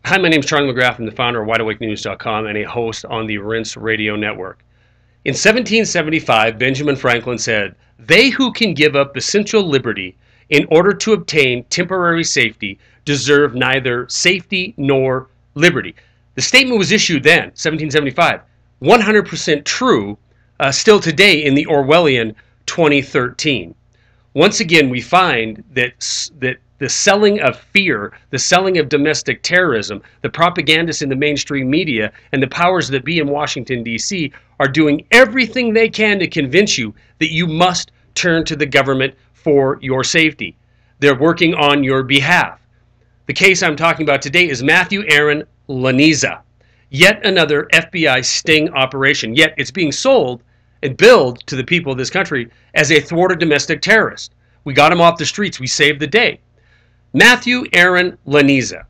Hi, my name is Charlie McGrath. I'm the founder of WideAwakeNews.com and a host on the Rinse Radio Network. In 1775, Benjamin Franklin said, "They who can give up essential liberty in order to obtain temporary safety deserve neither safety nor liberty." The statement was issued then, 1775, 100% true still today in the Orwellian 2013. Once again, we find that the selling of fear, the selling of domestic terrorism, the propagandists in the mainstream media, and the powers that be in Washington, D.C. are doing everything they can to convince you that you must turn to the government for your safety. They're working on your behalf. The case I'm talking about today is Matthew Aaron Laneza, yet another FBI sting operation, yet it's being sold and billed to the people of this country as a thwarted domestic terrorist. We got him off the streets. We saved the day. Matthew Aaron Laneza.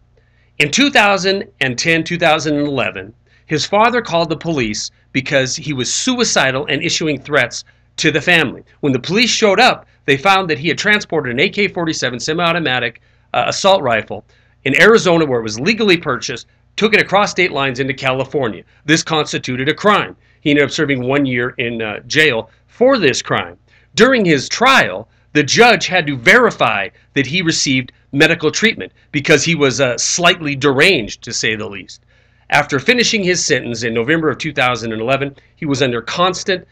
In 2010, 2011, his father called the police because he was suicidal and issuing threats to the family. When the police showed up, they found that he had transported an AK-47 semi-automatic assault rifle in Arizona, where it was legally purchased, took it across state lines into California. This constituted a crime. He ended up serving 1 year in jail for this crime. During his trial, the judge had to verify that he received medical treatment because he was slightly deranged, to say the least. After finishing his sentence in November of 2011, he was under constant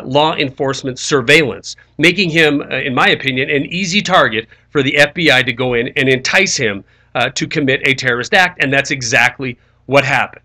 law enforcement surveillance, making him, in my opinion, an easy target for the FBI to go in and entice him to commit a terrorist act, and that's exactly what happened.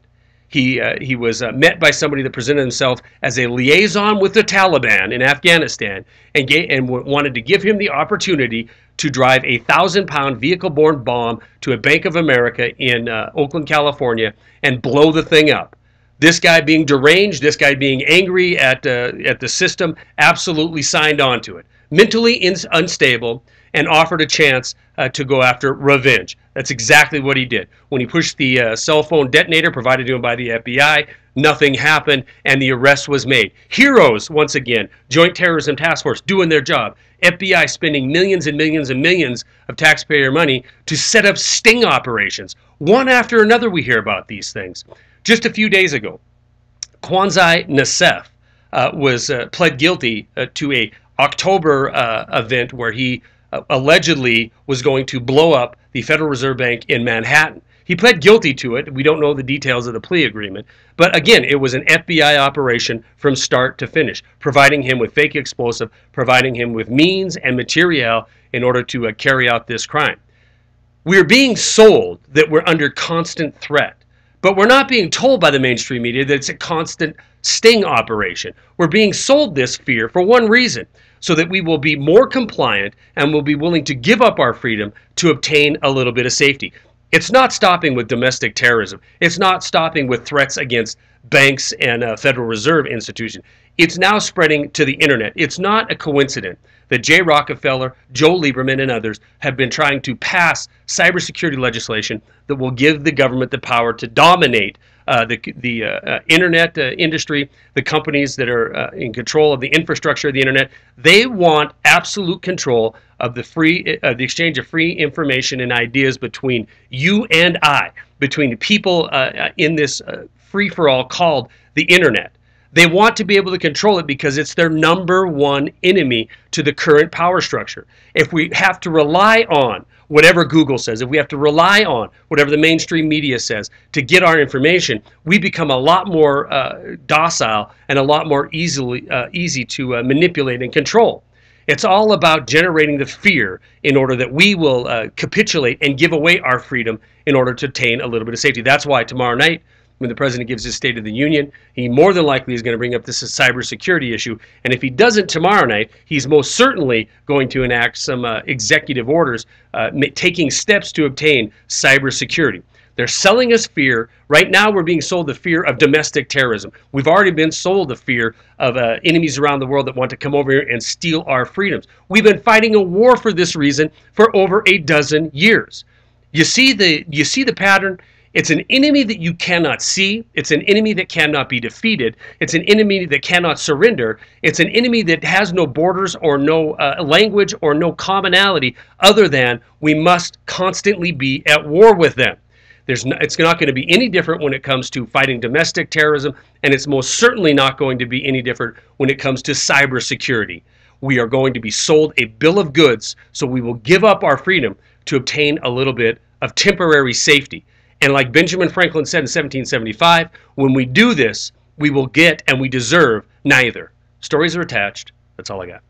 He was met by somebody that presented himself as a liaison with the Taliban in Afghanistan and wanted to give him the opportunity to drive a 1,000-pound vehicle-borne bomb to a Bank of America in Oakland, California, and blow the thing up. This guy being deranged, this guy being angry at the system, absolutely signed on to it. Mentally unstable, and offered a chance to go after revenge. That's exactly what he did. When he pushed the cell phone detonator provided to him by the FBI, nothing happened, and the arrest was made. Heroes, once again, Joint Terrorism Task Force doing their job. FBI spending millions and millions and millions of taxpayer money to set up sting operations. One after another we hear about these things. Just a few days ago, Kwanzaa Nassef was pled guilty to a October event where he allegedly was going to blow up the Federal Reserve Bank in Manhattan. He pled guilty to it. We don't know the details of the plea agreement. But again, it was an FBI operation from start to finish, providing him with fake explosive, providing him with means and material in order to carry out this crime. We're being sold that we're under constant threat. But we're not being told by the mainstream media that it's a constant sting operation. We're being sold this fear for one reason, so that we will be more compliant and will be willing to give up our freedom to obtain a little bit of safety. It's not stopping with domestic terrorism. It's not stopping with threats against banks and Federal Reserve institutions. It's now spreading to the internet. It's not a coincidence that Jay Rockefeller, Joe Lieberman, and others have been trying to pass cybersecurity legislation that will give the government the power to dominate the internet industry, the companies that are in control of the infrastructure of the internet. They want absolute control of the exchange of free information and ideas between you and I, between the people in this free-for-all called the internet. They want to be able to control it because it's their number one enemy to the current power structure. If we have to rely on whatever Google says, if we have to rely on whatever the mainstream media says to get our information, we become a lot more docile and a lot more easy to manipulate and control. It's all about generating the fear in order that we will capitulate and give away our freedom in order to obtain a little bit of safety. That's why tomorrow night, when the president gives his State of the Union, he more than likely is going to bring up this cybersecurity issue. And if he doesn't tomorrow night, he's most certainly going to enact some executive orders taking steps to obtain cybersecurity. They're selling us fear. Right now we're being sold the fear of domestic terrorism. We've already been sold the fear of enemies around the world that want to come over here and steal our freedoms. We've been fighting a war for this reason for over a dozen years. You see the pattern? It's an enemy that you cannot see. It's an enemy that cannot be defeated. It's an enemy that cannot surrender. It's an enemy that has no borders or no language or no commonality other than we must constantly be at war with them. It's not going to be any different when it comes to fighting domestic terrorism, and it's most certainly not going to be any different when it comes to cybersecurity. We are going to be sold a bill of goods, so we will give up our freedom to obtain a little bit of temporary safety. And like Benjamin Franklin said in 1775, when we do this, we will get and we deserve neither. Stories are attached. That's all I got.